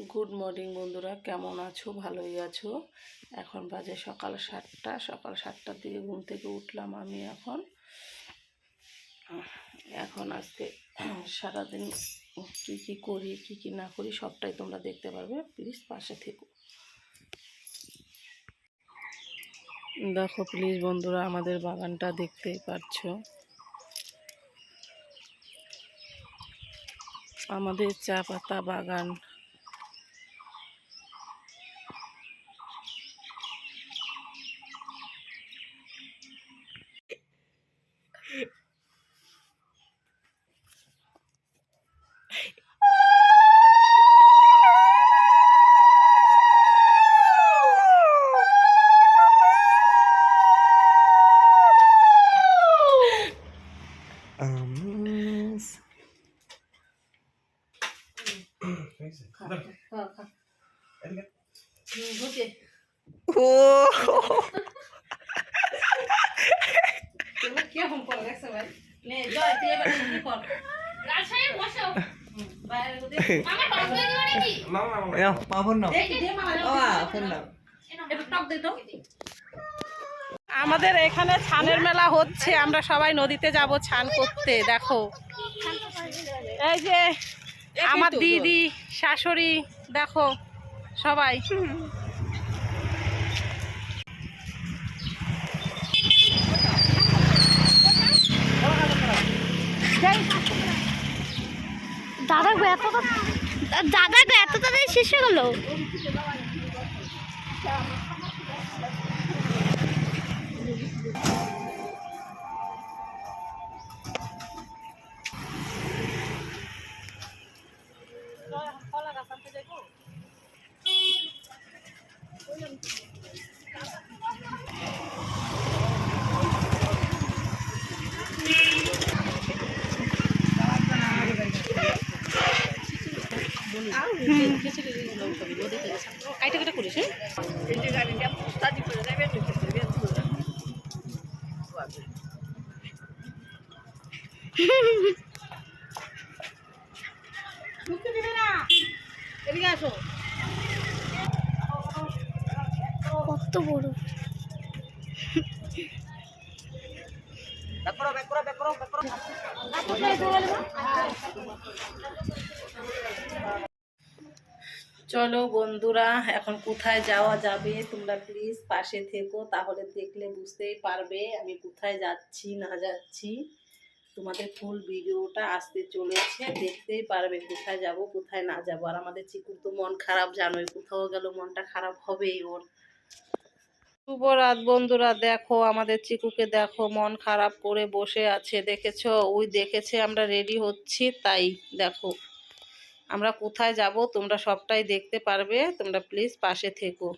Good morning বন্ধুরা, কেমন আছো? ভালোই আছো? এখন বাজে সকাল 7টা। সকাল 7টার দিকে ঘুম থেকে উঠলাম আমি। এখন আজকে সারাদিন কী কী করি, কী কী না করি সবটাই তোমরা দেখতে পারবে। প্লিজ পাশে থেকো। দেখো প্লিজ বন্ধুরা, আমাদের বাগানটা দেখতেই পাচ্ছো। আমাদের চা পাতা বাগান। আমাদের এখানে ছানের মেলা হচ্ছে, আমরা সবাই নদীতে যাব ছান করতে। দেখো এই যে আমার দিদি, শাশুড়ি, দেখো সবাই। দাদা গো এত তাড়াতাড়ি শেষ হয়ে গেল। কত বড়। চলো বন্ধুরা, এখন কোথায় যাওয়া যাবে তোমরা প্লিজ পাশে থেকো, তাহলে দেখলে বুঝতেই পারবে আমি কোথায় যাচ্ছি না যাচ্ছি। তোমাদের ফুল ভিডিওটা আসতে চলেছে, দেখতেই পারবে কোথায় যাব কোথায় না যাব। আর আমাদের চিকুর তো মন খারাপ, জানোই, কোথাও গেল মনটা খারাপ হবেই ওর। শুভ রাত বন্ধুরা। দেখো আমাদের চিকুকে, দেখো মন খারাপ করে বসে আছে, দেখেছো? ওই দেখেছে আমরা রেডি হচ্ছি, তাই দেখো আমরা কোথায় যাব তোমরা সবটাই দেখতে পারবে। তোমরা প্লিজ পাশে থেকো।